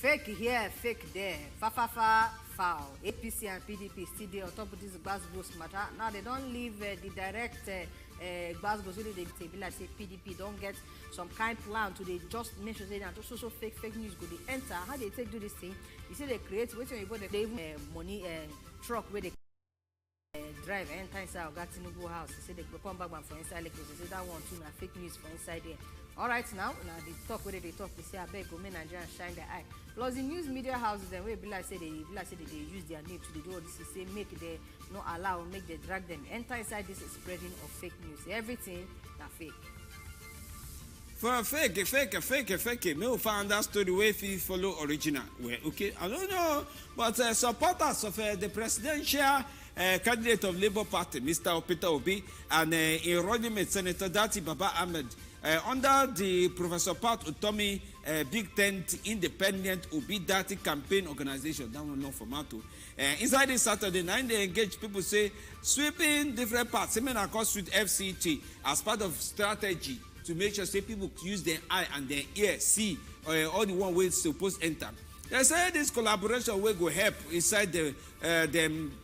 Fake here, fake there. Foul. APC and PDP still there on top of this Gbasgbos matter. Now they don't leave the direct Gbasgbos really they say, like say PDP don't get some kind plan to they just make sure that also fake news go they enter. How they take do this thing? You see they create waiting you put the money truck where they drive enter inside of Tinubu house. They say they come back for inside Lagos. They say that one too na fake news for inside there. All right, now they talk where they talk. They say I beg go make Nigeria shine their eye. Plus the news media houses then where be like say they use their name to do all this. They say make they not allow, make they drag them enter inside this spreading of fake news. Everything na fake. For a fake. No find that story where we follow original. Well, okay, I don't know, but supporters of the presidential candidate of Labour Party, Mr. Peter Obi, and in running mate Senator Dati Baba Ahmed, under the Professor Pat Utomi Big Tent Independent Obi Dati Campaign Organization, that one not for Mato. Inside this Saturday night, they engage people say sweeping different parts, same across with FCT as part of strategy to make sure say people use their eye and their ear see all the one way supposed enter. They say this collaboration will go help inside the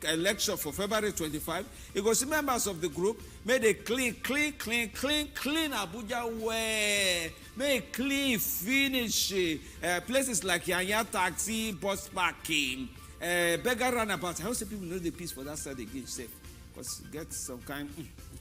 election for February 25. It goes to members of the group, may they clean Abuja well, may clean, finish places like Yanya Taxi, bus parking, beggar runabout. How say people know the peace for that side again, safe? Because get some kind,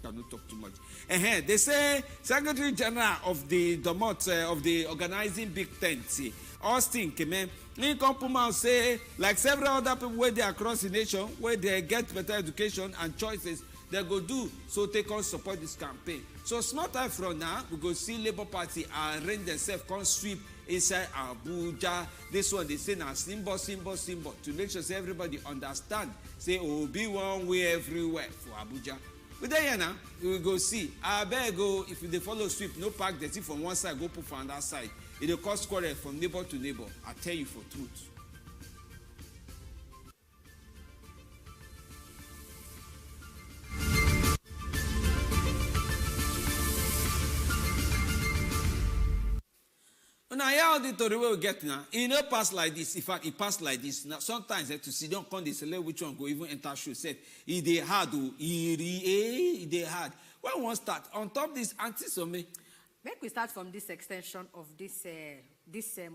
cannot talk too much. They say Secretary General of the Domot of the organizing Big Tent, Austin Kemen, in Kompuma say, like several other people where they across the nation, where they get better education and choices, they go do so take on support this campaign. So smart time from now, we go see Labour Party arrange themselves, come sweep inside Abuja. This one they say now symbol to make sure say everybody understand. Say oh be one way everywhere for Abuja. But then now we will go see. I beg go if they follow sweep, no park the thing from one side, go put from another side. It will cause quarrel from neighbor to neighbor. I tell you for truth. Now, how the story we get now, it no pass like this. In fact, it pass like this. Now, sometimes to see don't come, they select which one go even enter show. Said, it they hard, it they hard. When one start on top this anti-some. Make we start from this extension of this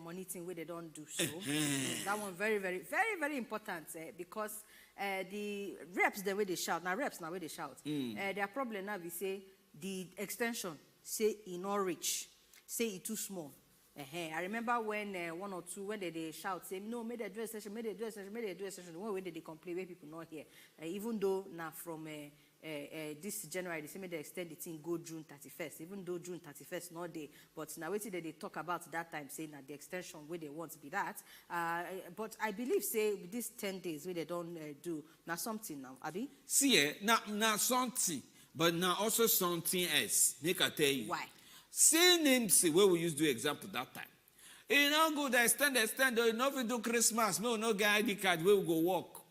money thing where they don't do so. That one very important because the reps the way they shout now where they shout. Their problem now we say the extension say it not rich, say it too small. I remember when one or two when they shout say no made a dress session, made a dress session. The one way they complain where people not here. Even though now from this January, they say they extend the thing go June 31st, even though June 31st not day. But now wait till they talk about that time, saying that the extension where they want to be that. But I believe say with these 10 days where they don't do now something now, Abi? See, now something, but now also something else. Make I tell you. Why? See names where we used to do example that time. You know good extend, you know if we do Christmas, no get ID card where we go walk.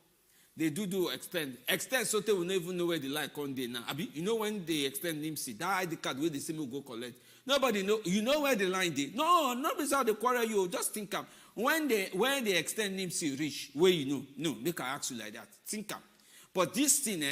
They do extend so they will not even know where the light on day now. Abi, you know when they extend NIMSI, that ID card where they say we go collect. Nobody know. You know where the line they. No, not because they quarrel you. Just think up when they extend NIMSI reach where you know. No, make I ask you like that. Think up. But this thing,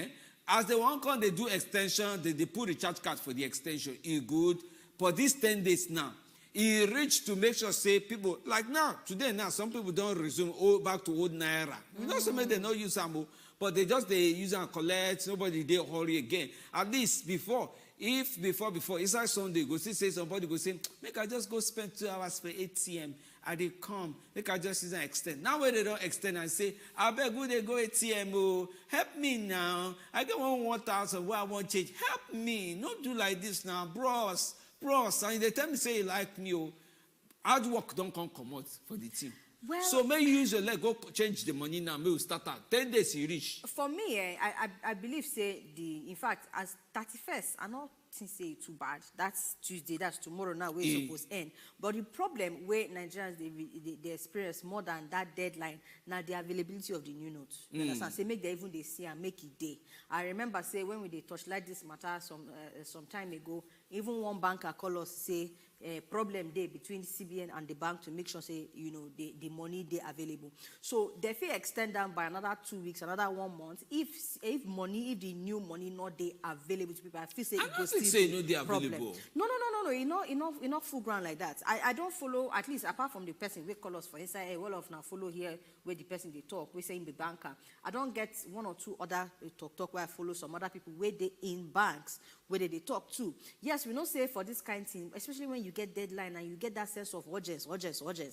as they want come, they do extension. They put recharge card for the extension. It good. But these 10 days now, it reached to make sure say people like now today now some people don't resume back to old Naira. You know some they not use them, but they use and collect. Nobody they hurry again. At least before inside Sunday go see say somebody go say make I just go spend 2 hours for ATM. And they come, make I just extend. Now when they don't extend, I say I beg you they go ATM. Oh, help me now. I get 1,000 where I want change. Help me. Not do like this now, bros. And they tell me say you like me, oh, hard work don't come out for the team. Well, so may you use your leg, go change the money now, may we start out. 10 days you reach. For me, I believe say in fact as 31st, I not say too bad. That's Tuesday, that's tomorrow now we're supposed to end. But the problem where Nigerians they experience more than that deadline, now the availability of the new notes. You understand? Say make they even they see and make it day. I remember say when we touch like this matter some time ago, even one banker call us say problem there between CBN and the bank to make sure say the money they available. So they feel extend them by another 2 weeks, another 1 month. If the new money not they available to people, I feel say I don't think say no they available. No. Enough full ground like that. I don't follow, at least apart from the person we call us for inside. Well of now follow here where the person they talk. We say in the banker. I don't get 1 or 2 other talk where I follow some other people where they in banks where they talk to. Yes, we don't say for this kind of thing, especially when you get deadline and you get that sense of urgency.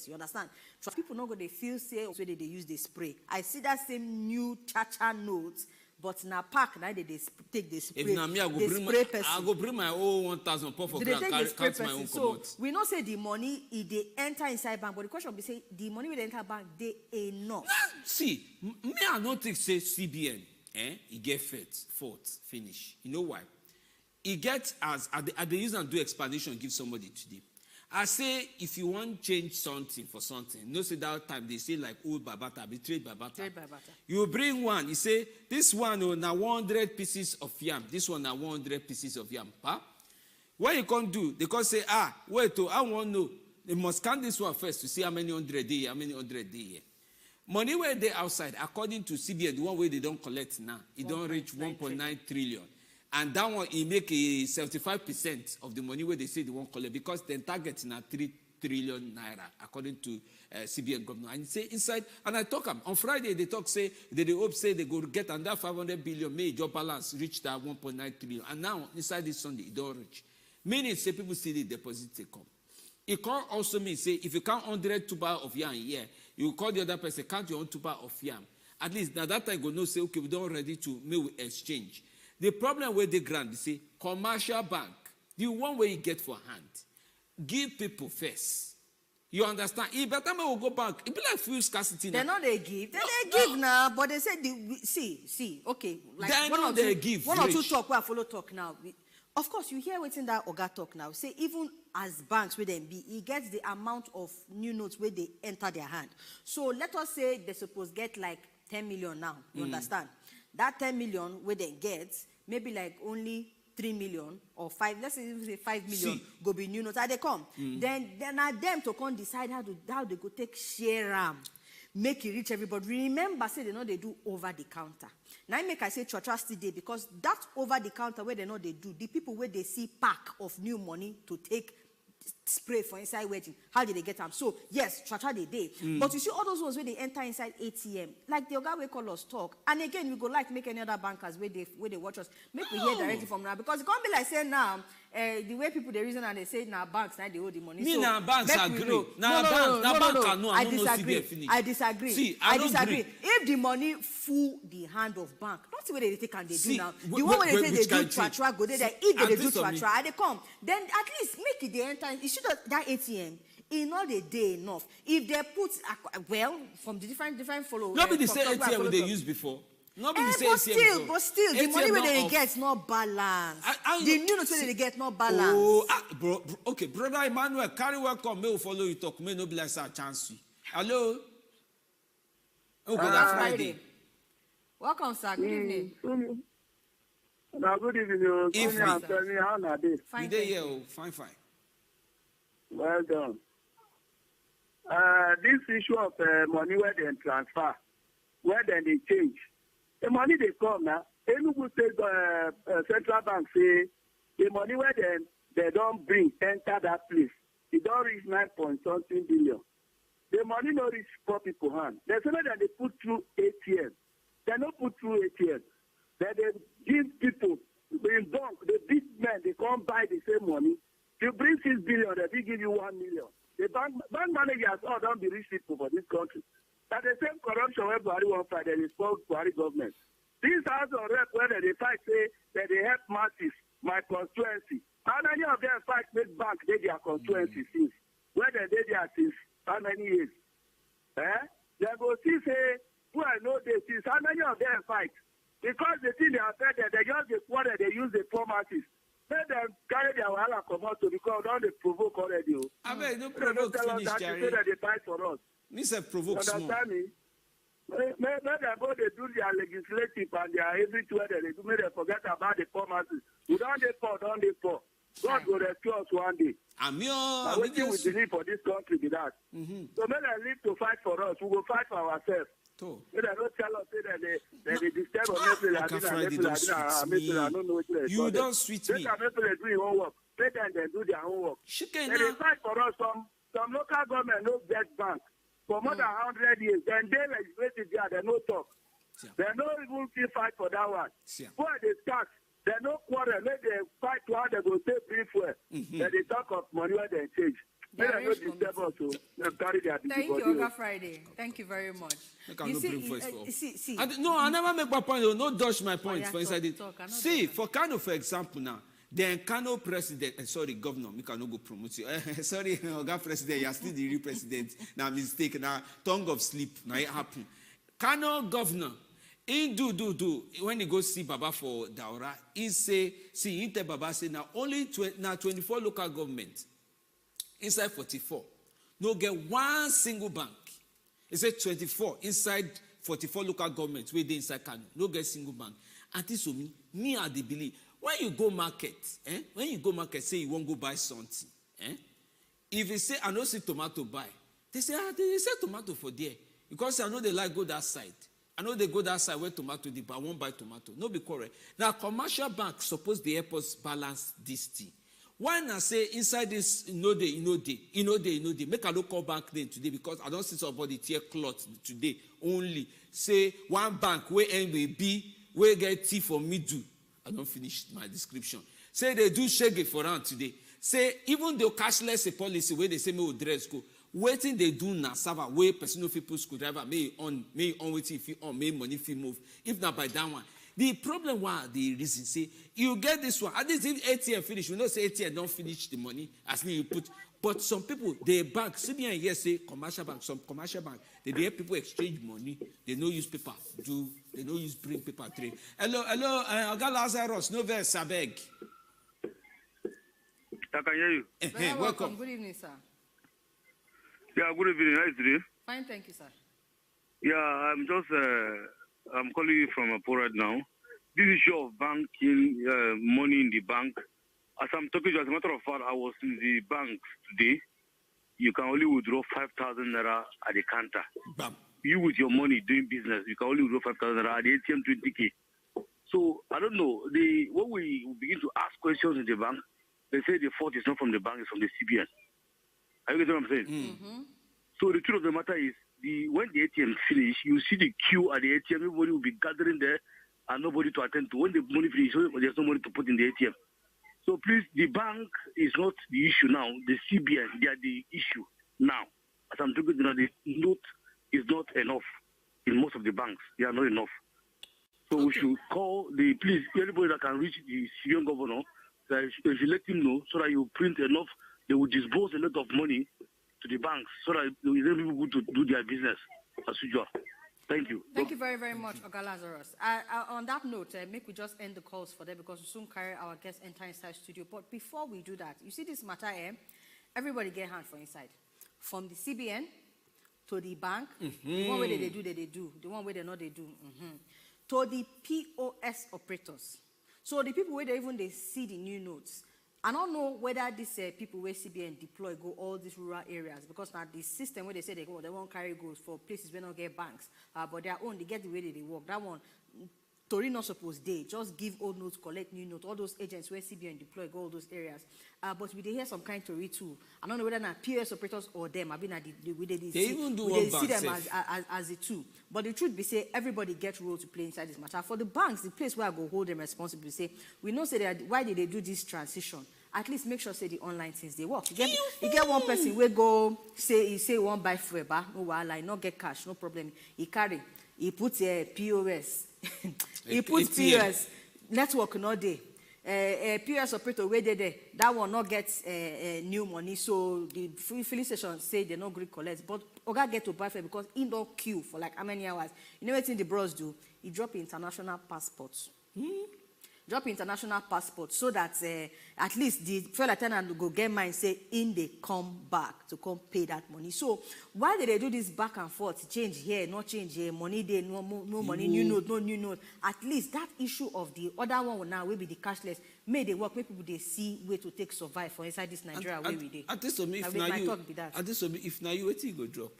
You understand? So people not go they feel say where they use the spray. I see that same new cha-cha notes. But na park now they take the spray. If na me, I go bring my own 1,000 for ground, count my own so we not say the money if they enter inside bank, but the question will be say the money will enter bank they enough. Nah, see, me I don't think say CBN, he get fault, finish. You know why? He gets as they use and do explanation, give somebody today. I say if you want change something for something, no say that time they say like old babata, be trade babata. You bring one, you say this one now 100 pieces of yam, this one now 100 pieces of yam. Huh? What you can do? They can say wait, I want to know. They must count this one first to see how many 100 day, how many 100 day. Money where they outside, according to CBN, the one where they don't collect now, it don't reach 1.9 trillion. And that one, he make a 75% of the money where they say they won't collect because the target is now 3 trillion naira, according to CBN Governor. And he say inside, and I talk on Friday, they talk say, they hope say they go get under 500 billion, may your balance reach that 1.9 trillion. And now, inside this Sunday, it don't reach. Meaning, say people see the deposit they come. It can also mean, say, if you count 100 tuber of yam here, you call the other person, count your own tuber of yam. At least, now that time, go no say, okay, we don't ready to make exchange. The problem with the grant, they say, commercial bank, the one way you get for hand, give people first. You understand? If by the time I will go back, it be like fuel scarcity now. They're not they give. They give now, but they say, see, okay. Like one or two talk where I follow talk now. Of course, you hear what's in that Oga talk now. Say, even as banks with them be, he gets the amount of new notes where they enter their hand. So let us say they suppose get like 10 million now. You understand? That 10 million where they get, maybe like only 3 million or 5, let's say 5 million go be new notes. How they come? Then are them to come decide how they go take share make it reach everybody. Remember, say they know they do over the counter. Now I make I say trust today because that over the counter where they know they do, the people where they see pack of new money to take spray for inside wedding. How did they get them? So yes, they did. But you see all those ones where they enter inside ATM, like the guy we call us talk. And again, we go like make any other bankers where they watch us. Make we hear directly from now because it can't be like saying now the way people they reason and they say now banks now they hold the money. Me now banks agree. I disagree. See, I disagree. If the money full the hand of bank, not the way they take and they do now. The one where they say they do tra go there. If they do tra they come. Then at least make it the enter. You should that ATM. In all the day enough. If they put from the different followers. Nobody the same ATM they used before. Nobody say ATM. But still, the money where they get not balanced. The new notes where they get not balanced. Okay, brother Emmanuel, carry welcome. May we follow you talk. May no bless our chance. Hello. Oh, good Friday. Welcome, sir. Good evening. Now, good evening. Fine. Well done. This issue of money where they transfer, where then they change. The money they come now, Enugu State Central Bank say the money where they don't bring enter that place. It don't reach 9.something billion. The money not reach poor people hand. They say that they put through ATM. They don't put through ATM. That they give people in bank, the big men, they come buy the same money. You bring 6 billion, they give you 1 million. The bank managers all don't be rich people for this country. That the same corruption where Buhari won't fight, they spoke Buhari government. These house of rep where they fight say that they help masses, my constituency. How many of them fight make bank they their constituency since? Where they there since how many years? They go see say, who I know they since how many of them fight? Because the thing they are fed they just the quarter they use the poor masses. Let them carry their wahala come out to because don't they provoke already. I mean, no provoke finish, Jerry. They say that they fight for us. This is provoke small. Understand me? Let them go, they do their legislative and their everywhere they do, may they forget about the poor masses. We don't they poor. God will rescue us one day. Amio, We believe for this country be that. So when they live to fight for us, we will fight for ourselves. To. They don't tell us that they disturb us. You don't sweet me. They can do their own work. Let them do their own work. They fight for us. Some local government no get bank for more than 100 years. Then they legislate there, they no talk. They no even feel fight for that one. Where they start, they no quarrel. Let them fight to how they go take brief where. Then they talk of money where they change. They no disturb us. Carry their Thank you, Oga Friday. Thank you very much. You see, no, I never make my point. No dodge my point. For inside it. See, for Kano, for example, now. The Kano president, sorry, governor, me cannot go promote you. Sorry, Oga president, you are still the real president. Now mistake, now tongue of sleep. Now it happen. Kano governor, he do. When he go see Baba for Daura, he say, he tell Baba say now only 24 local government inside 44. No get one single bank. He said 24 inside 44 local governments where they inside Kano. No get single bank. And this me I dey believe. When you go market, say you won't go buy something. If you say, I don't see tomato buy, they say, they sell tomato for there. Because I know they like go that side. I know they go that side where tomato they buy, I won't buy tomato. No be correct. Now, commercial bank suppose the airports balance this thing. Why not say inside this, no day. Make a local bank name today because I don't see somebody tear cloth today only. Say one bank where NBB, where get T for me do. I don't finish my description. Say they do shege for round today. Say even though cashless a policy where they say me dress go, waiting they do na server where personal people screwdriver may on waiting if you on may money if you move. If not by that one. The problem why the reason say you get this one. At least if ATM finish, we know say ATM don't finish the money as you put. But some people, they bank, CBN yes say commercial bank, some commercial bank, they help people exchange money. They no use paper, they no use bring paper trade. Hello, Oga Lazarus, no verse, abeg. I can hear you. Welcome. Good evening, sir. Yeah, good evening. How is it? Fine, thank you, sir. Yeah, I'm just, I'm calling you from Apo right now. This issue of banking, money in the bank, as I'm talking to you, as a matter of fact, I was in the bank today. You can only withdraw 5,000 naira at the counter. Bam. You with your money doing business, you can only withdraw 5,000 naira at the ATM 20K. So, I don't know, when we begin to ask questions in the bank, they say the fault is not from the bank, it's from the CBN. Are you getting what I'm saying? Mm-hmm. So the truth of the matter is, when the ATM finish, you see the queue at the ATM, everybody will be gathering there and nobody to attend to. When the money finish, there's no money to put in the ATM. So please, the bank is not the issue now. The CBN, they are the issue now. As I'm talking, the note is not enough in most of the banks. They are not enough. So we should call please, anybody that can reach the CBN governor, that if you let him know so that you print enough, they will disburse a lot of money to the banks so that they will be able to do their business as usual. Thank you. Thank you very, very much, Oga Lazarus. On that note, make we just end the calls for them because we soon carry our guests enter inside studio. But before we do that, you see this matter, everybody get hand for inside. From the CBN to the bank, the one where they do, they do. The one where they know they do. To the POS operators. So the people where they see the new notes. I don't know whether these people where CBN deploy go all these rural areas because now the system where they say they won't carry goods for places where not get banks, but their own, they get the way they work. That one, Tori not supposed they just give old notes, collect new notes. All those agents where CBN deploy go all those areas. But we hear some kind of Tori too. I don't know whether not POS operators or them. I mean, they even do one see them as the two. But the truth be say everybody gets role to play inside this matter. For the banks, the place where I go hold them responsible, say we know say that why did they do this transition? At least make sure say the online things they work. You get one person where go say one buy fuel, no wala, not get cash, no problem. He carry, he puts a POS, he puts POS, network no day. POS operator where they there, that one not get new money. So the filling station say they not great collect, but Oga get to buy fuel because he don't queue for like how many hours. You know what the bros do? He drop international passports. drop international passport so that at least the fuel attendant will go get mine, say, in they come back to come pay that money. So why did they do this back and forth, change here, not change here, money there, no money, new note, no new note? At least that issue of the other one now will be the cashless, may they work, make people they see way to take survive for inside this Nigeria way we dey. At this me, if now you, at this me, if now you wait till you go drop.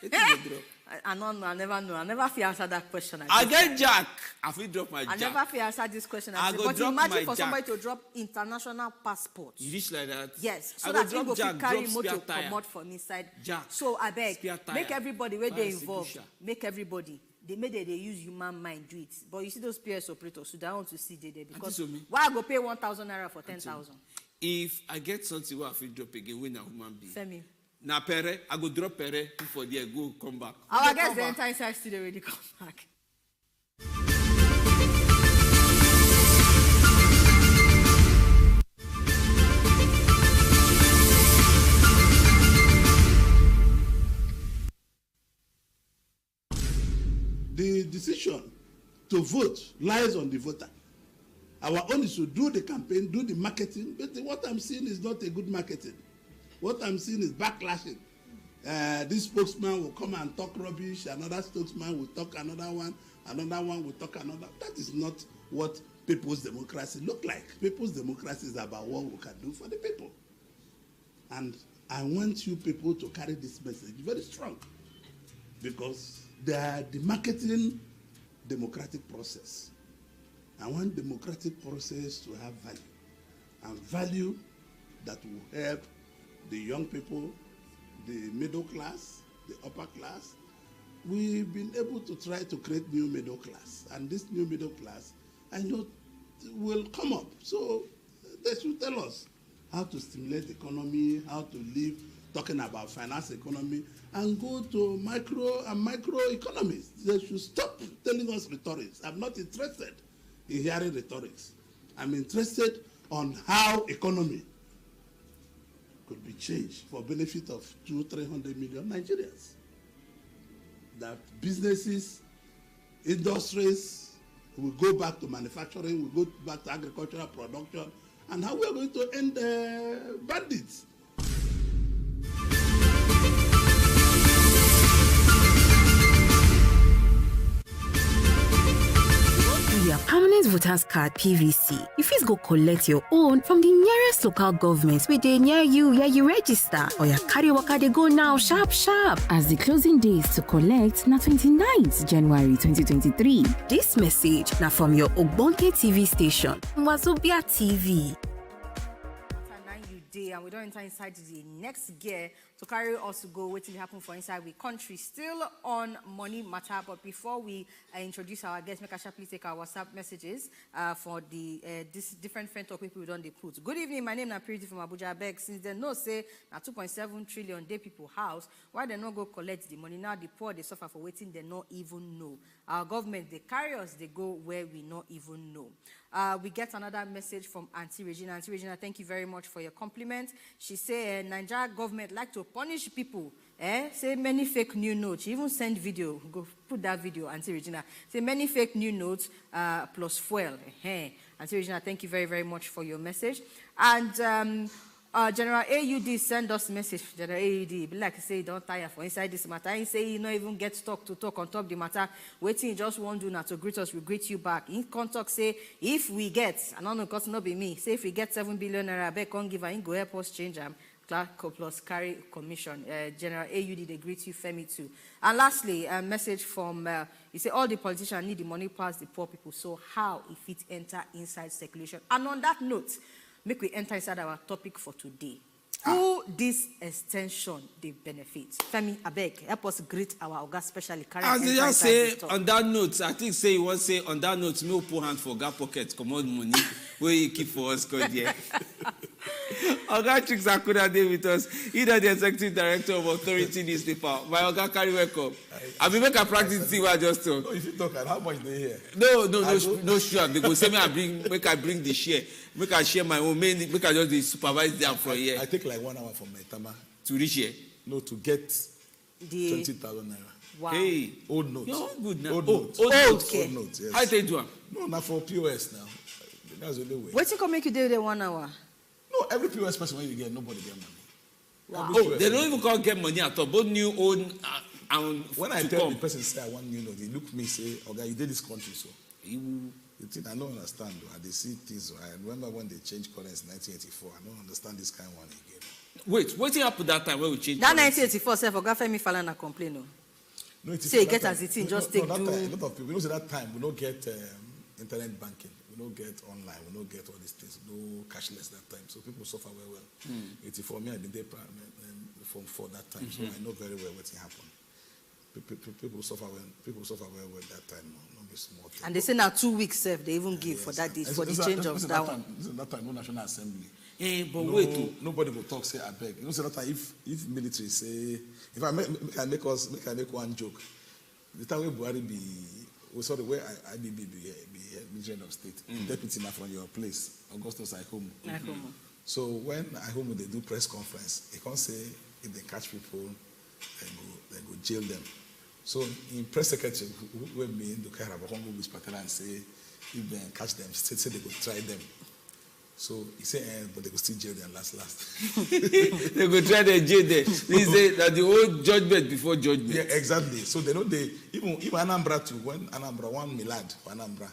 I don't know. I never know. I never feel answer that question. I get jack. I feel drop my jack. I never feel answer this question. But imagine for somebody to drop international passport. You reach like that? Yes. So that you go carry motor come out from inside. Jack. So I beg, make everybody where they involved. Make everybody. They use human mind do it. But you see those PS operators, so they want to see they because why I go pay 1,000 naira for 10,000? If I get something where I feel drop again, when a human being. Femi. Na pere, I go drop pere for there, go come back. I guess the entire side still already come back. The decision to vote lies on the voter. Our own is to do the campaign, do the marketing, but what I'm seeing is not a good marketing. What I'm seeing is backlashing. This spokesman will come and talk rubbish, another spokesman will talk another one will talk another. That is not what people's democracy look like. People's democracy is about what we can do for the people. And I want you people to carry this message very strong, because they are the marketing democratic process. I want democratic process to have value, and value that will help the young people, the middle class, the upper class. We've been able to try to create new middle class, and this new middle class, I know, will come up. So they should tell us how to stimulate the economy, how to live, talking about finance economy, and go to micro and micro economies. They should stop telling us rhetorics. I'm not interested in hearing rhetorics. I'm interested on how economy could be changed for benefit of 200-300 million Nigerians. That businesses, industries will go back to manufacturing, will go back to agricultural production, and how we are going to end bandits. Your permanent voters card PVC. You first go collect your own from the nearest local government where they near you, where you register, or your carry waka they go now sharp. As the closing days to collect na 29th January 2023. This message now from your Ogbonge TV station, Wazobia TV. And we don't enter inside the next gear to carry us to go waiting to happen for inside the country. Still on money matter, but before we introduce our guests, make sure please take our WhatsApp messages for the this different friend talk people we don't put. Good evening, my name is Purity from Abuja. Beg, since they know say na 2.7 trillion day people house, why they not go collect the money? Now the poor they suffer for waiting, they not even know. Our government they carry us, they go where we not even know. We get another message from Auntie Regina. Auntie Regina, thank you very much for your compliment. She say Nigeria government like to punish people. Say many fake new notes. She even send video. Go put that video, Auntie Regina. Say many fake new notes plus fuel. Auntie Regina, thank you very, very much for your message. And General AUD send us message. General AUD, be like say don't tire for inside this matter. He say he not even get stuck to talk on top the matter. Waiting just won't do now to greet us. We greet you back. In contact say if we get, I don't know because not be me. Say if we get 7 billion naira, back on give and go help us change them. Clark plus carry commission. General AUD they greet you, Femi too. And lastly, a message from he say all the politicians need the money past the poor people. So how if it enter inside circulation? And on that note, make we enter inside our topic for today. Who this extension they benefit? Femi, abeg, help us greet our Oga specially. As they just say on that note, I think say you want to say on that note, me put hand for gap pocket, come on money where you keep for us, God yeah. Oga Chiksakuda dey with us. Either the executive director of Authority newspaper. My Oga carry welcome. I be make a practice see what I just talk. No, if you talk, how much they hear? No sure. They go say me I bring the share. Make I share my own. Make I just supervise them from here. I take like 1 hour from my tama to reach here. No, to get The 20,000 naira. wow. Hey, Old notes. you're good now. Old Oh, notes. old Old, notes. okay. Old notes, yes. How they do am? No, not for POS now. That's the only way. Wetin come make you dey there 1 hour? No, every POS person when you get, nobody get money. Wow. Every Oh, POS they don't person- even call get money at all. Both new, old, and When I to tell come. the person say I want new note, they look me say, "Okay, you did this country so." The thing I don't understand. Though. They see things. I remember when they changed currency in 1984. I don't understand this kind of one again. Wait, what happened that time when we changed? That currency? 1984 sef Oga Femi Falana complain o. No, it is Say that get time- as it is, no, just no, take that do- time, a lot of people. You know, say that time we don't get internet banking, we don't get online, we don't get all these things, no cashless that time. So people suffer very well. 84 me, I did from for that time, so I know very well what happened. People suffer well. People suffer well that time. No be small thing. And they say now 2 weeks sef they even give for that day for the change of that one. That time, no National Assembly. But No, wait, oh. nobody will talk. Say I beg. You know, say that time if military say if I make one joke. The time when Buhari be, sorry, where IBB be Minister of State, deputy now from your place, Augustus Ihomu. So when Ihomu they do press conference, they can't say if they catch people, they go jail them. So in press secretary, who me in the car about Hongo Bispatela and say if they catch them, say they go try them. So he said, but they will still jail them last. They go try to jail there. They say that the old judgment before judgment. Yeah, exactly. So they know even Anambra too, when Anambra one Milad for Anambra,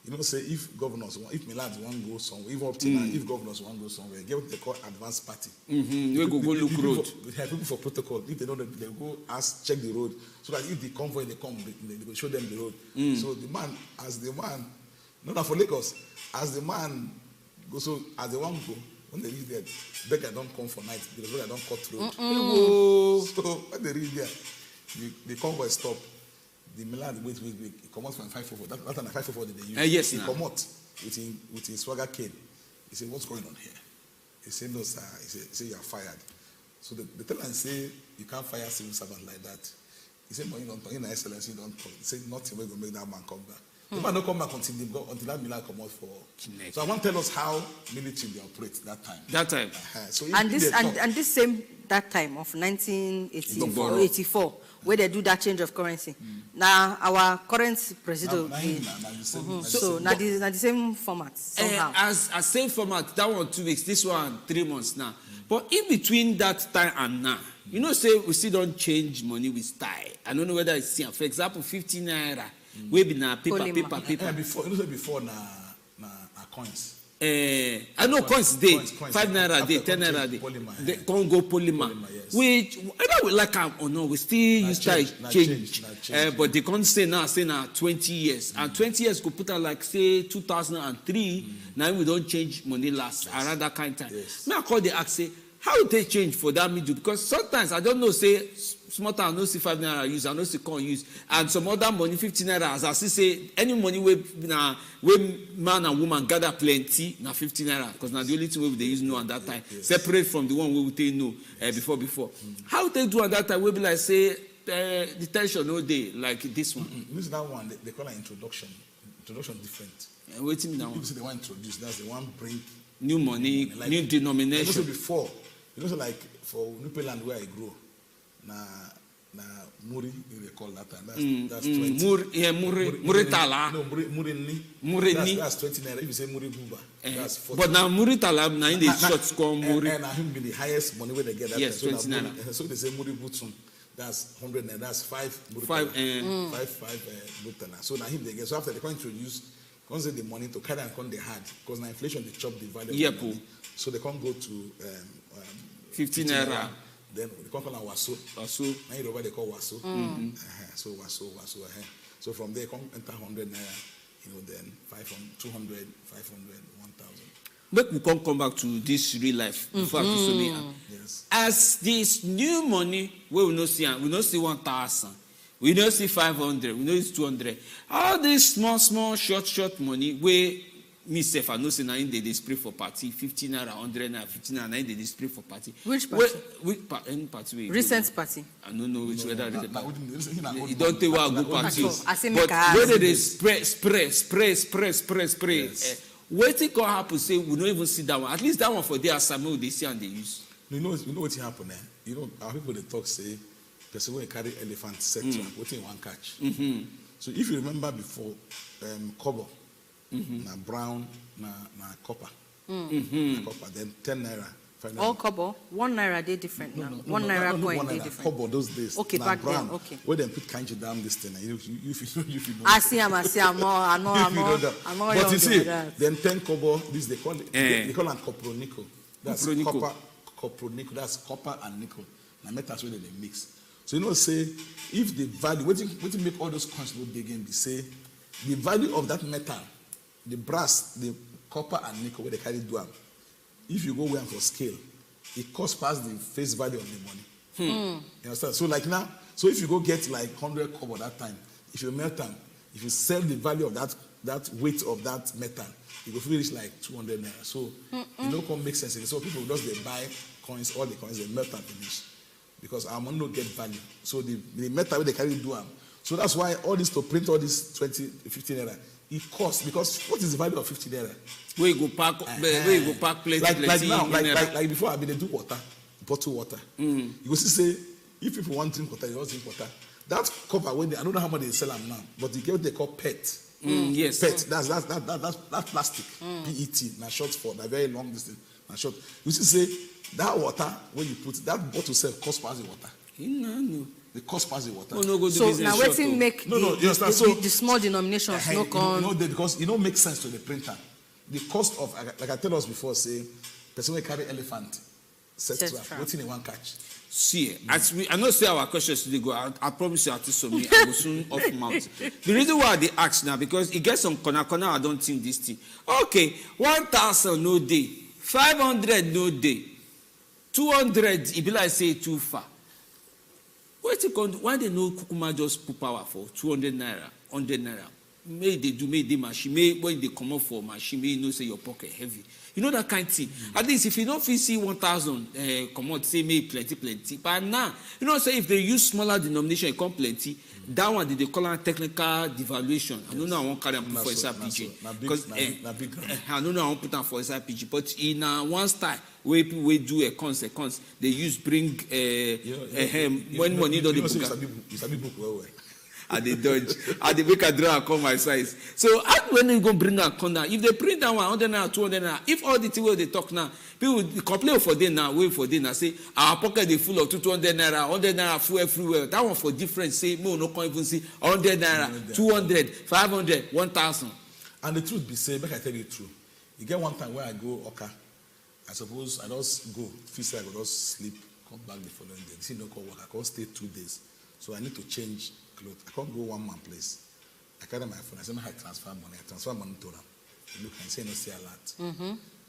you know, say if Milad want go somewhere, if governors want go somewhere, get what they call advanced party. We go look road. People for protocol. If they know that they go check the road, so that if the convoy they come, they go show them the road. So not for Lagos, as the man. So as the one go, when they reach there, beggar don't come for night because beggar don't cut road. So when they reach there, the convoy stop. The Milan wait. He come out from 544. That time 544 that they use. Yes, he now. come out with his swagger cane. He said, "What's going on here?" He said, "No, sir." He said, "You are fired." So they tell him say, "You can't fire civil servant like that." He said, "But you don't talk. In excellency, you don't talk." He said, "Nothing will make that man come back." The man don't come back until that Milan come out for. So I want to tell us how military they operate that time. That time. So And if they talk- this same that time of 1984, where they do that change of currency. Now our current president. Now the same- So now the same format somehow. As same format, that one 2 weeks, this one 3 months now. But in between that time and now, you know, say we still don't change money with style. I don't know whether it's same. For example, 50 naira. We be na paper. Before you know say before na coins. I know coins day, Coins. 5 naira After day, 10 change naira day. polymer, They can't go polymer. Yes. Which whether we like them or not, we still use change. change. But they can't say now 20 years. And 20 years could put out like say 2003. Now we don't change money last around that kind of time. Yes. May I call the ask say how they change for that middle? Because sometimes I don't know say small town no see 5 naira use, I no see corn use, and some other money 50 naira. As I see say any money where man and woman gather plenty na 50 naira because now the only thing we they use no at that time separate from the one we would take no before. How they do at that time? We be like say the tension no day like this one. This is that one they call it introduction. Introduction different. Waiting now. People say they want to introduce. That's the one bring New money, like, new denomination. You know, before, like for Nupeland where I grew, na Muri, they call that time. That's 20. Muritala. No, Murini. Murini. That's 20 naira. If you say Muri Buba, that's 40. But now Muritala, now in the short score Muri. And him be the highest money where they get that. Yes, time. 20 naira. So they say Muri Butsun. That's 100 naira. That's 5 Muritala. Five Muritala. So now him they get. So after they can introduce. Can't say the money to carry and con they had because now inflation they chop the value of the money. So they can't go to 15 naira. Then they can't call it Waso. Now you know what they call Waso. So Waso. So from there come enter 100 naira, you know, then 500, 200, 500, 1,000. But we can't come back to this real life before I Yes. As this new money, we will not see 1,000. We don't see 500, we know it's 200. All this small, short money, where myself, I know say now in they spray for party, 15 naira, 100 naira, 15 naira, now they spray for party. Which party? Any party? Recent party. I don't know which whether You don't tell what go party. I say But make I whether ask they spray. Yes. Waiting can happen, say we don't even see that one. At least that one for their assignment they see and they use. You know what happened there? You know, our people they talk say person will carry elephant, set trap, waiting one catch. So if you remember before, cover, na brown, na copper, copper, then 10 naira. All kobo, 1 naira they different now. 1 naira coin they different. Kobo those days. Okay, back brown, then. Okay. Where they put kanji down this thing. You know. I see. I'm not. But you see, then 10 kobo. This they call it. They call it copper nickel. That's copper nickel. That's copper and nickel. Now metals where they mix. So you know, say if the value, what you make all those coins look big and be say the value of that metal, the brass, the copper and nickel where they carry dual. If you go where for scale, it costs past the face value of the money. You understand? So like now, so if you go get like 100 kobo that time, if you melt them, if you sell the value of that weight of that metal, it will finish like 200 naira. So it don't come make sense. So people just they buy coins, all the coins, they melt and finish. Because our money don't get value. So the metal they carry do them. So that's why all this to print all this 20, 15 naira, it costs, because what is the value of 50 naira? Where you go park, plate, like now, like before I mean they do water, bottle water. You go see say if people want drink water, you don't drink water. That cover when I don't know how much they sell them now, but they get what they call PET. Yes. PET. That's plastic. PET. Now short for that very long distance. Now short. You see say that water when you put that bottle self cost past the water. No. The cost past the water. So now waiting make the small denominations no con. No, because it don't make sense to the printer. The cost of, like I tell us before, say, person will carry elephant, set trap, waiting in one catch. See, as I know say our questions today go, I promise you artist of me, I will soon off mouth. The reason why they ask now, because it gets some corner, I don't think this thing. Okay, 1,000 no day, 500 no day, 200, it be like say too far. Why they know Kukuma just put power for 200 naira, 100 naira? May they do, may they machine, may when they come up for machine, may you know say your pocket heavy. You know that kind of thing. At least if you don't feel see 1,000 come out, say may plenty. But now, you know, say if they use smaller denomination, it come plenty. That one they call it technical devaluation. I don't know I won't carry them for SRPG. Because I don't know I won't put them for SRPG. But in one style, where people will do a cons, they use bring when money don't book. It's a big book well. And they dodge. And they make a draw and come my size. So when you go bring a corner, if they print that 100 naira, 200 naira, if all the things where they talk now, people complain for them now, wait for them now, say our pocket is full of 200 naira, 100 naira full everywhere. That one for different, say no can't even see 100 naira, 200, 500, 1,000. And the truth be said, but I tell you the truth. You get one time where I go Oka, I suppose I just go, feel like I just sleep, come back the following day. See no call work, I can't stay 2 days. So I need to change clothes. I can't go one man place. I carry my phone. I say, I transfer money. I transfer money to them. Look, I say, no, see a lot.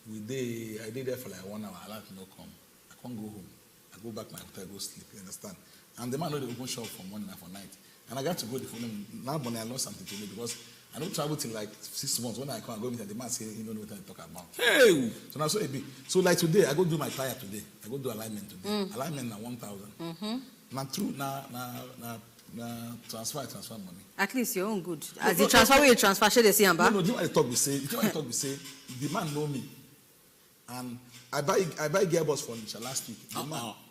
I did there for like 1 hour. A lot no come. I can't go home. I go back my hotel, go sleep. You understand? And the man know they open shop for morning and for night. And I got to go the phone. Now, money I lost something to me because I don't travel till like 6 months. When I come, I go meet the man say, you don't know what I talk about. Hey! So now so it be. So like today, I go do my tire today. I go do alignment today. Alignment na 1,000. Now true, transfer money. At least your own good. As the transfer where you transfer, should they see him back? No, do what I talk we say. The man know me, and I buy gearbox for Nisha last week.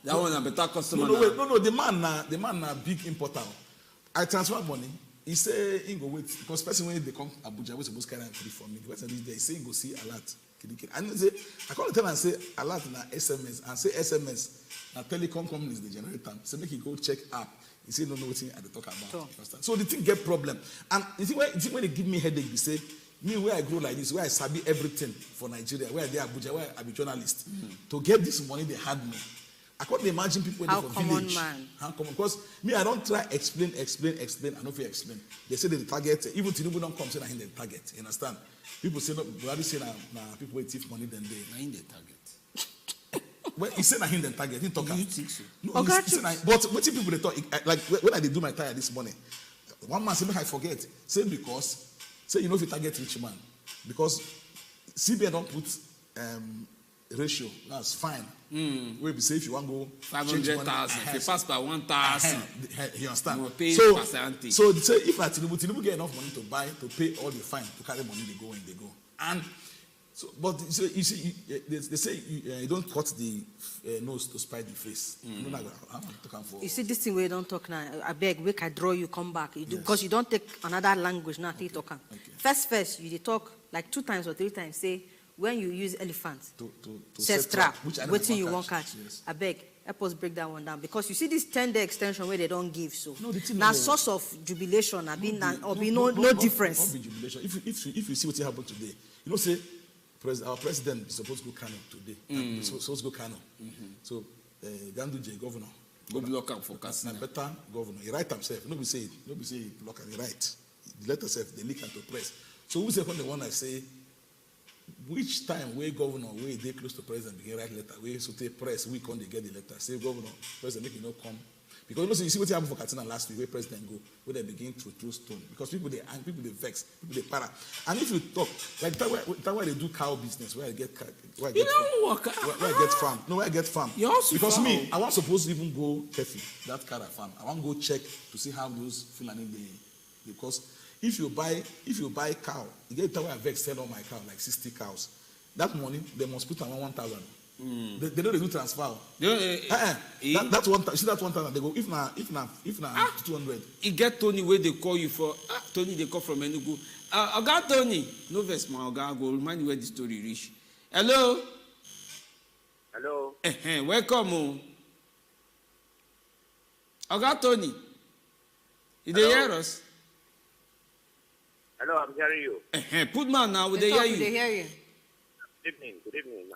That one a better customer. No. The man na big importer. I transfer money. He say he go wait because person when they come Abuja we supposed carry free for me. The person is there. He say he go see alert. And say I call the tell and say alert na SMS and say SMS na telecom companies they generate them. So make he go check app. He say no what I talk about. So the thing get problem. And you see when they give me headache, they say me where I grow like this, where I sabi everything for Nigeria, where they Abuja, where I be journalist. To get this money they had me. I can't imagine people in the village. How common? Because me, I don't try explain. I don't feel explain. They say they target. Even Tinubu don't come say that in the target. You understand? People say no. Buhari say na people with thief money then they in the target. Well, he said na him the target. He talk. You think so? No, he say but what people they talk like when I did do my tire this morning. One man say make I forget. Say because say you know if you target rich man because CBN don't put ratio. That's fine. We be say if you want to go 500,000, if you pass by 1,000, you understand? You will pay percentage. So say if Tinubu get enough money to pay all the fine to carry money they go. And So, but you see, they say you don't cut the nose to spite the face. I'm talking for. You see, this thing where you don't talk now, I beg, we can draw you, come back. You do, because you don't take another language now, okay. Talk. Okay. First, you talk like 2 times or 3 times, say, when you use elephants to set trap, what you won't catch. Yes. I beg, help us break that one down. Because you see this 10-day extension where they don't give, so now source of jubilation, no difference. Not be jubilation. If you see what happened today, you know, say, our president is supposed to go Kano today. He's supposed to go Kano. So, Ganduje, governor. Go block up for Katsina. Better governor. He write himself. Nobody say block and he write. The letter self, they leak into press. So who's the one I say, which time where governor, where they close to president, begin write letter, where so they press, we can't get the letter. Say governor, president, make you not come. Because you see what happened for Katsina last week, where president go, where they begin to throw stone. Because people they vex, people they para. And if you talk, like that why they do cow business, where I get farm. No, where I get farm. Because farm. Me, I was supposed to even go Kefi, that cara farm. I want to go check to see how those Fulani because if you buy cow, you get the way I vex sell all my cow, like 60 cows. That money they must put on 1,000. They know they do transfer. That's 1,000. See that 1,000. They go if na 200. You get Tony where they call you for. Tony they call from Enugu. I got Tony. No verse, my I go remind you where the story reach. Hello. Hello. Welcome. I got Tony. Did they hear us? Hello, I'm hearing you. Put man now. Would they hear you? They hear you. Good evening.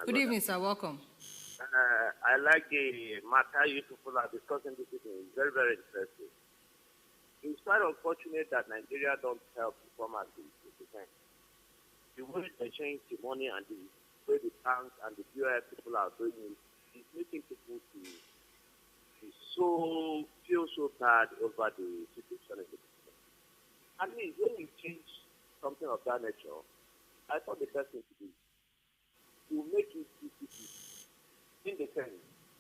Good evening, sir. Welcome. I like the matter you people are discussing this evening. It's very, very interesting. It's quite unfortunate that Nigeria don't help the farmers to defend. The way they change the money and the way the banks and the POS people are doing it is making people to feel so bad over the situation in the system. At least when you change something of that nature, I thought the best thing to do to make it easy. In the sense,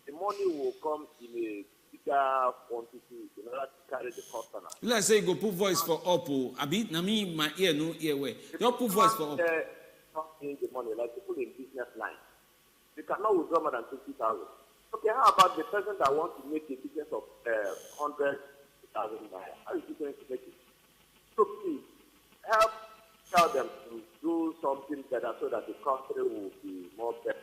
the money will come in a bigger quantity in order to carry the customer. Let's say go put voice for Oppo. I mean, my ear no ear way. You put voice for Oppo. Not in the money like people in business line. You cannot withdraw more than 50,000. Okay, how about the person that wants to make a business of 100,000 naira? How is he going to make it? So please help tell them to do something better so that the country will be more better.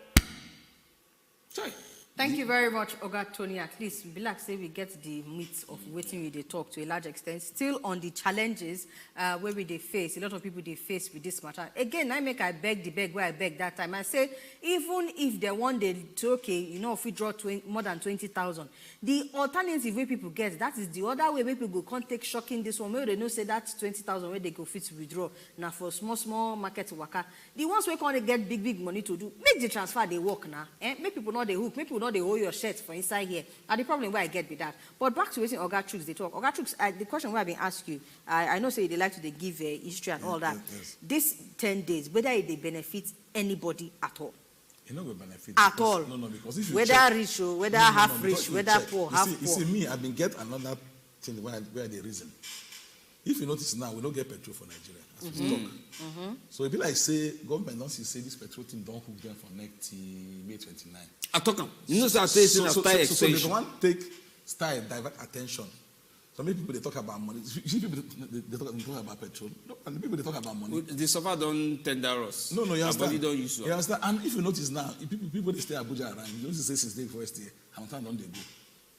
Sorry. Thank you very much, Oga Tony. At least, be like say we get the meat of waiting with the talk to a large extent. Still on the challenges where we they face, a lot of people they face with this matter. Again, I beg the beg where I beg that time. I say, even if they want they to okay, you know, if we draw more than 20,000, the alternative way people get, that is the other way people go can't take shocking this one. Maybe they know say that's 20,000 where they go fit to withdraw. Now for small market worker, the ones where can't get big money to do, make the transfer they work now. Make people know they hook, make people know they hold your shirt for inside here. And the problem where I get with that. But back to waiting Oga Chooks, they talk. Oga Chooks, the question where I've been asked you, I know say they like to they give history and all that. Yes. This 10 days, whether they benefit anybody at all. You know, benefit at all. No, because if you whether check, rich or whether half rich, whether poor, half poor. You see, me, I've been get another thing where they reason. If you notice now, we don't get petrol for Nigeria as we talk. So it be like say government don't say this petrol thing don't hook them for next May 29. I talk them. You know, so they want to take style divert attention. So many people they talk about money. See people they talk about petrol. No, and the people they talk about money. The suffer don't tender us. No, you understand. Don't use you understand. And if you notice now, people they stay Abuja around. You don't say since day first year, how time don't they go?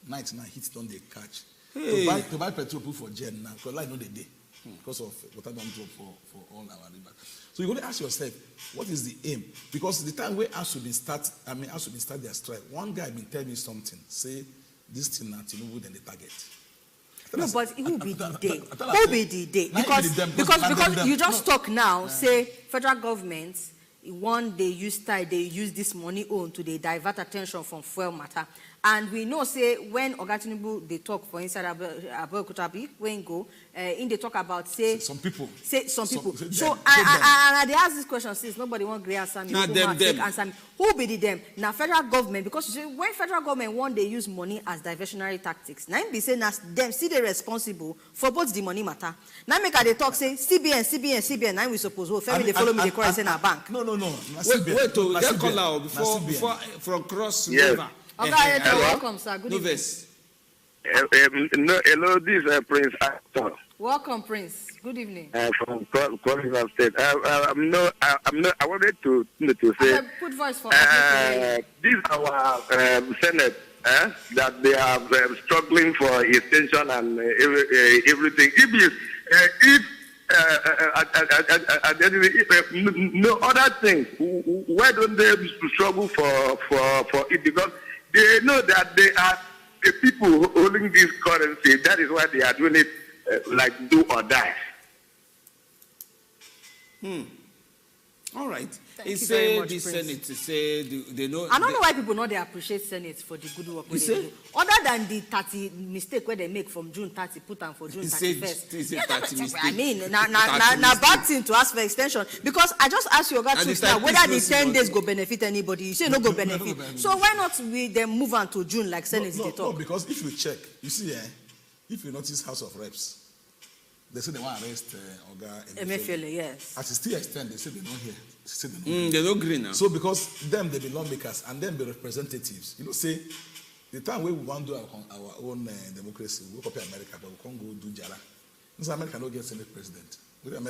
Night heat don't they catch. Hey. To buy petrol put for gen now because light no they day because of water don't drop for all our rivers. So you got to ask yourself, what is the aim? Because the time where ASU been start their strike. One guy been telling me something. Say this thing now Tinubu then the target. No, but it will be the day. Who be the day? Because you just talk now. Say federal government. One they use this money on to they divert attention from fuel matter. And we know, say, when Oga Tinubu, they talk for inside Abeokuta, when go, in they talk about, say... Some people. Say some people. So, and they ask this question, since nobody wants to answer me. Not them. Answer me. Who be the them? Now, federal government, because you see, when federal government want, they use money as diversionary tactics. Now, be saying, as them, see they responsible for both the money matter. Now, make they talk, say, CBN, now we suppose, well, family, they follow me, they call in our bank. No. Wait, to call out before from cross river. Okay, welcome, sir. Good evening. Hello, this is Prince Actor. Welcome, Prince. Good evening. From Kwara State. I wanted to say. Put voice for this our Senate that they are struggling for extension and everything. No other things. Why don't they struggle for it? Because they know that they are the people holding this currency. That is why they are doing it like do or die. All right. Thank He you said very much, the Prince. Senate say they know. I don't know why people know they appreciate Senate for the good work they do. Other than the 30 mistake where they make from June 30, put them for June 31st. He said 30 mistake. I mean, now bad thing to ask for extension. Because I just asked you about now whether the 10 days go benefit anybody. You say no go benefit. So why not we then move on to June like Senate they talk? No, because if you check, you see, if you notice House of Reps, they say they want to arrest Oga Emefiele, yes. As it still extend, they say they don't hear. They don't agree now. So because them, they be lawmakers and them be representatives. You know, say, the time where we want to do our own democracy, we copy America, but we can't go do Jara. Because America don't get Senate president.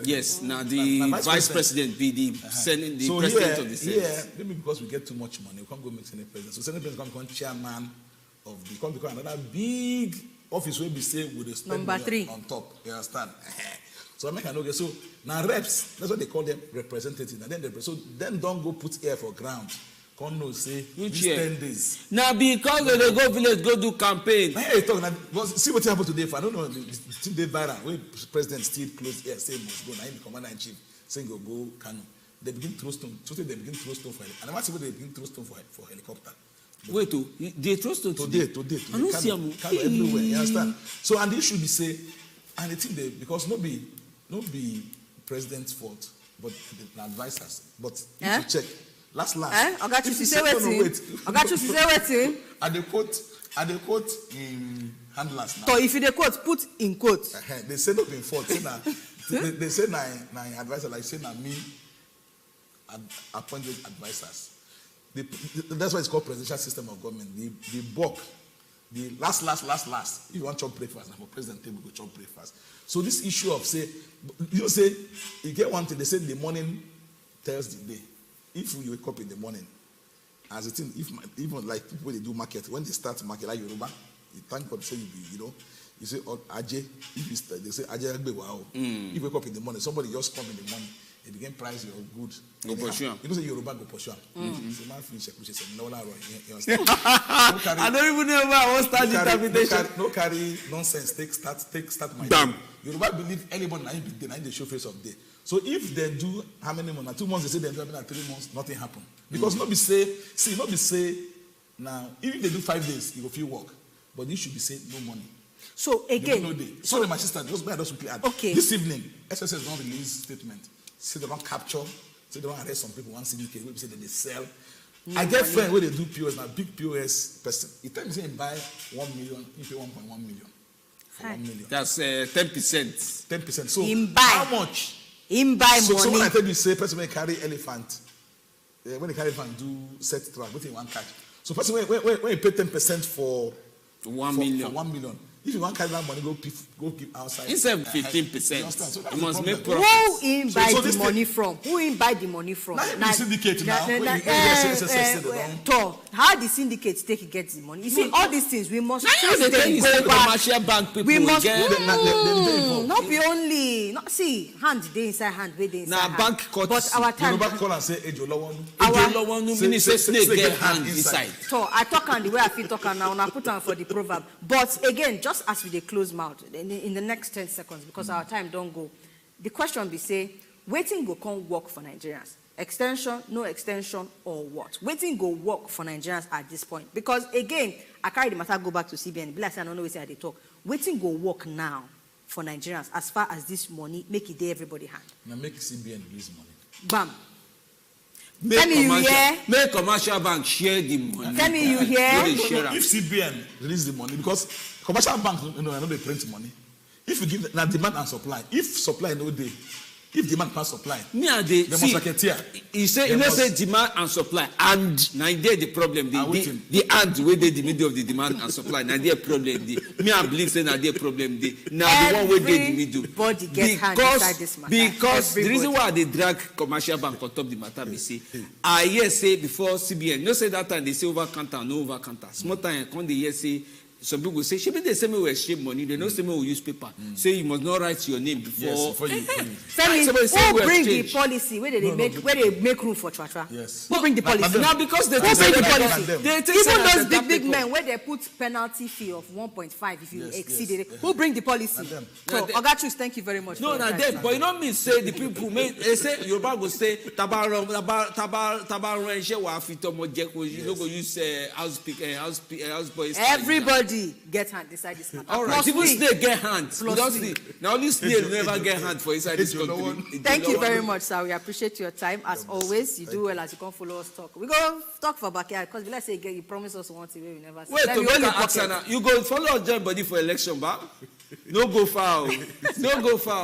Yes, now the vice president be the Senate, the president of the Senate. Yeah, maybe because we get too much money, we can't go make Senate president. So Senate president can become chairman of the, can become another big office where we say we will spend Number 3 on top. You understand? So America don't get so now reps. That's what they call them, representatives. And then don't go put air for ground. Can't no say which 10 days. Now because they go village go do campaign. Hey, talk now. See what happened today. For I don't know. Still they viral. When president still close air, say must go. Now him commander in chief saying go Kano. They begin throw stone. So they begin throw stone for. And I want to see what they begin throw stone for helicopter. Wait, they throw stone today. I don't see them everywhere. You understand? So and they should be say, and the thing they because not be president's fault, but the advisors. But if you check. Last. I got you to say waiting. And they quote in handlers now. So if you they quote, put in quote. They say not in fault. They say na advisor like say na me appointed advisors. That's why it's called presidential system of government. The bulk, the last. If you want chop breakfast, and for president table go chop breakfast. So this issue of say, you get one thing. They say the morning tells the day. If you wake up in the morning, as a thing, even like people they do market, when they start market like Yoruba, you thank God say you say Ajay. If you start, they say Ajay Agbe wow. If you wake up in the morning, somebody just come in the morning, they begin price your good. Go pursue. You know say Yoruba go pursue. So man finish check, say no la you understand? I don't even know why I want start the interpretation. No carry nonsense. Take start my damn. Yoruba believe anybody na in the show face of day. So if they do how many months? 2 months, they say they're doing 3 months, nothing happened. Because not be say now, even if they do 5 days, you will feel work. But you should be saying no money. So again, no day. Sorry, my sister, just quickly add. Okay. This evening, SSS don't release statement. Say they don't capture, say they don't arrest some people, one syndicate, where say that they sell. I get friends where they do POS, now big POS person. He tell me say he buy 1 million, he pay 1.1 million. For 1 million. That's 10%. 10%. So how much? Him buy money. So when I tell you say person when carry elephant, when they carry elephant do set trap, what you want catch. So person when you pay 10% for 1 million. For 1 million. If you want carry that money, go give outside. Instead of 15%, so you must make profit. Who him buy the money from? Who him buy the money from? Now syndicate now. How the syndicates take get the money? You see, all these things we must trace them go back. Commercial bank people we must not be only not see hand they inside hand where they inside hand. Bank court. But our time. Yoruba call and say Ejolowonu. Ejolowonu mean say snake get hand inside. So I talk on the way I feel talk now and I put on for the proverb. But again, just as we dey close mouth in the next 10 seconds because our time don't go. The question be say, waiting go come work for Nigerians. Extension, no extension, or what? Waiting go work for Nigerians at this point. Because again, I carry the matter go back to CBN. Be like, I don't know what they talk. Waiting go work now for Nigerians as far as this money make it there everybody hand. Now make CBN release money. Bam. Make commercial bank share the money. Tell me you hear. If CBN release the money, because commercial banks, I know they print money. If you give now demand and supply, if supply no day, if demand can't supply, they must racketeer. You say demand and supply, and now there the problem. The and where they the middle of the demand and supply. Now there problem. I believe say now there problem. Now the one where they the middle. Because the reason why they drag commercial bank on top the matter, we say, I say before CBN. No say that time they say over counter, no over counter. Small time when they say. Some people say, "Should they say me we exchange money? They don't say me we use paper. Say you must not write your name before." Yes, before you. Who bring the policy where they make room for tra-tra? Yes. Who bring the policy? Now because they bring the policy? Even those big men where they put penalty fee of 1.5 if you exceed it. Who bring the policy? So Ogachus, thank you very much. No, not them. But you know me say the people they say Yoruba go say tabaron wa fitomo jeko. You no go use house boys. Everybody get hand inside this matter. All right, even snail get hands. Now only snail never get hand for inside this country. Thank you very much, sir. We appreciate your time as always. You do well as you come follow us talk. We go talk for backyard because let's say you promise us one thing we never see. Wait, to go you go follow us join body for election, but no go far. No go far.